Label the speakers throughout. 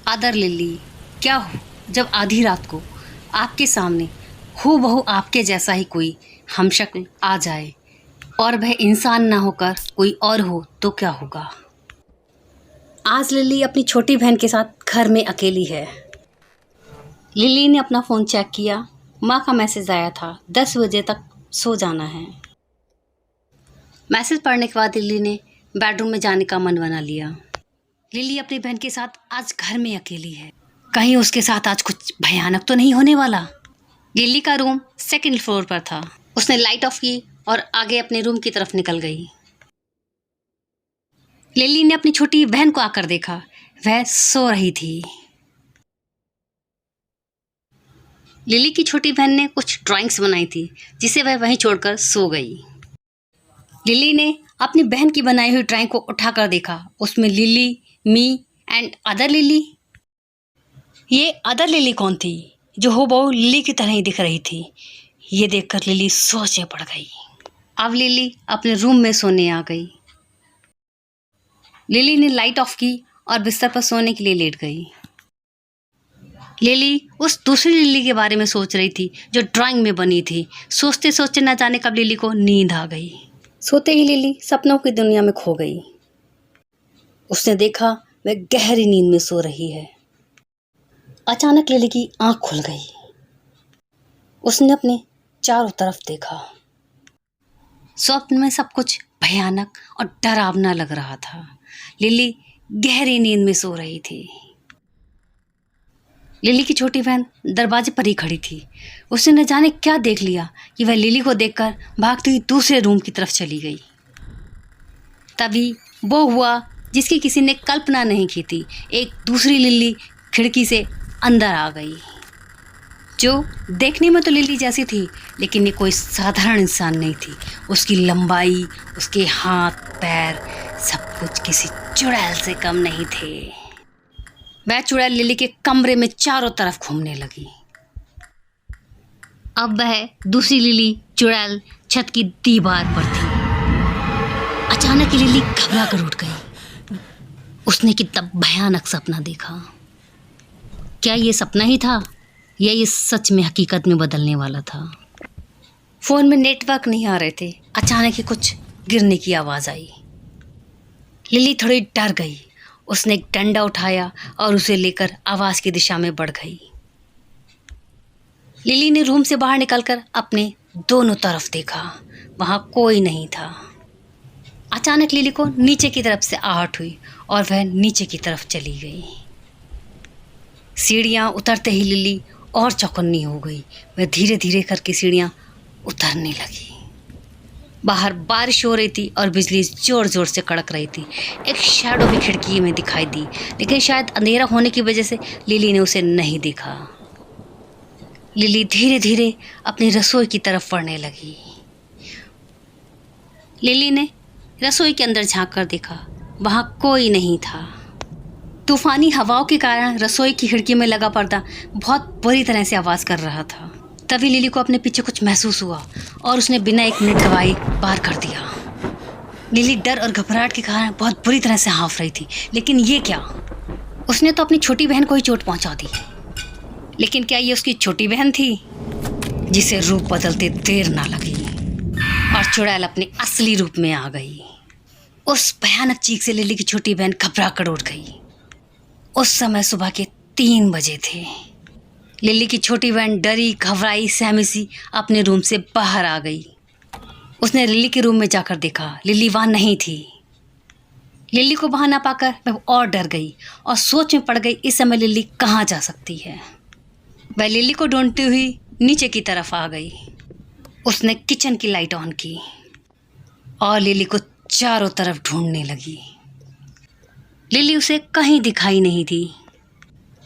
Speaker 1: आदर लिली, क्या हो जब आधी रात को आपके सामने हूबहू आपके जैसा ही कोई हमशक्ल आ जाए और वह इंसान ना होकर कोई और हो तो क्या होगा। आज लिली अपनी छोटी बहन के साथ घर में अकेली है। लिली ने अपना फ़ोन चेक किया। माँ का मैसेज आया था, 10 बजे तक सो जाना है। मैसेज पढ़ने के बाद लिली ने बेडरूम में जाने का मन बना लिया। लिली अपनी बहन के साथ आज घर में अकेली है। कहीं उसके साथ आज कुछ भयानक तो नहीं होने वाला। लिली का रूम 2nd फ्लोर पर था। उसने लाइट ऑफ की और आगे अपने रूम की तरफ निकल गई। लिली ने अपनी छोटी बहन को आकर देखा, वह सो रही थी। लिली की छोटी बहन ने कुछ ड्राइंग्स बनाई थी जिसे वह वहीं छोड़कर सो गई। लिली ने अपनी बहन की बनाई हुई ड्राइंग को उठाकर देखा। उसमें lily, me and other lily. ये अदर लिली कौन थी जो हूबहू लिली की तरह ही दिख रही थी? ये देखकर लिली सोच में पड़ गई। अब लिली अपने रूम में सोने आ गई। लिली ने लाइट ऑफ की और बिस्तर पर सोने के लिए लेट गई। लिली उस दूसरी लिली के बारे में सोच रही थी जो ड्राइंग में बनी थी। सोचते सोचते न जाने कब लिली को नींद आ गई। सोते ही लिली सपनों की दुनिया में खो गई। उसने देखा वह गहरी नींद में सो रही है। अचानक लिली की आंख खुल गई। उसने अपने चारों तरफ देखा। स्वप्न में सब कुछ भयानक और डरावना लग रहा था। लिली गहरी नींद में सो रही थी। लिली की छोटी बहन दरवाजे पर ही खड़ी थी। उसने न जाने क्या देख लिया कि वह लिली को देखकर भागती हुई दूसरे रूम की तरफ चली गई। तभी वो हुआ जिसकी किसी ने कल्पना नहीं की थी। एक दूसरी लिली खिड़की से अंदर आ गई, जो देखने में तो लिली जैसी थी, लेकिन ये कोई साधारण इंसान नहीं थी। उसकी लंबाई, उसके हाथ पैर, सब कुछ किसी चुड़ैल से कम नहीं थे। वह चुड़ैल लिली के कमरे में चारों तरफ घूमने लगी। अब वह दूसरी लिली चुड़ैल छत की दीवार पर थी। अचानक लिली घबरा कर उठ गई। उसने कितना भयानक सपना देखा। क्या ये सपना ही था या ये सच में हकीकत में बदलने वाला था? फ़ोन में नेटवर्क नहीं आ रहे थे। अचानक ही कुछ गिरने की आवाज़ आई। लिली थोड़ी डर गई। उसने एक डंडा उठाया और उसे लेकर आवाज़ की दिशा में बढ़ गई। लिली ने रूम से बाहर निकलकर अपने दोनों तरफ देखा। वहाँ कोई नहीं था। अचानक लिली को नीचे की तरफ से आहट हुई और वह नीचे की तरफ चली गई। सीढ़ियाँ उतरते ही लिली और चौकन्नी हो गई। वह धीरे धीरे करके सीढ़ियाँ उतरने लगी। बाहर बारिश हो रही थी और बिजली ज़ोर ज़ोर से कड़क रही थी। एक शैडो भी खिड़की में दिखाई दी, लेकिन शायद अंधेरा होने की वजह से लिली ने उसे नहीं देखा। लिली धीरे धीरे अपनी रसोई की तरफ बढ़ने लगी। लिली ने रसोई के अंदर झांक कर देखा, वहाँ कोई नहीं था। तूफानी हवाओं के कारण रसोई की खिड़की में लगा पर्दा बहुत बुरी तरह से आवाज़ कर रहा था। तभी लिली को अपने पीछे कुछ महसूस हुआ और उसने बिना 1 मिनट गवाए पार कर दिया। लिली डर और घबराहट के कारण बहुत बुरी तरह से हाँफ रही थी। लेकिन ये क्या? उसने तो अपनी छोटी बहन को ही चोट पहुंचा दी। लेकिन क्या ये उसकी छोटी बहन थी जिसे रूप बदलते देर ना लगी और चुड़ैल अपने असली रूप में आ गई? उस भयानक चीख से लिली की छोटी बहन घबरा कर उठ गई। उस समय सुबह के 3 बजे थे। लिली की छोटी बहन डरी, घबराई, सहमी सी अपने रूम से बाहर आ गई। उसने लिली के रूम में जाकर देखा, लिली वहाँ नहीं थी। लिली को वहाँ ना पाकर वह और डर गई और सोच में पड़ गई, इस समय लिली कहाँ जा सकती है। वह लिली को ढूंढती हुई नीचे की तरफ आ गई। उसने किचन की लाइट ऑन की और लिली को चारों तरफ ढूंढने लगी। लिली उसे कहीं दिखाई नहीं थी,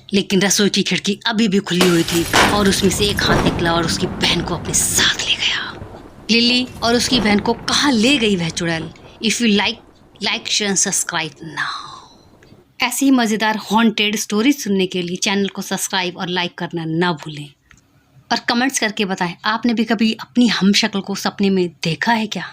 Speaker 1: लेकिन रसोई की खिड़की अभी भी खुली हुई थी और उसमें से एक हाथ निकला और उसकी बहन को अपने साथ ले गया। लिली और उसकी बहन को कहाँ ले गई वह चुड़ैल? If you like share and subscribe now. ऐसी ही मज़ेदार हॉन्टेड स्टोरीज सुनने के लिए चैनल को सब्सक्राइब और लाइक करना ना भूलें और कमेंट्स करके बताएं, आपने भी कभी अपनी हमशक्ल को सपने में देखा है क्या?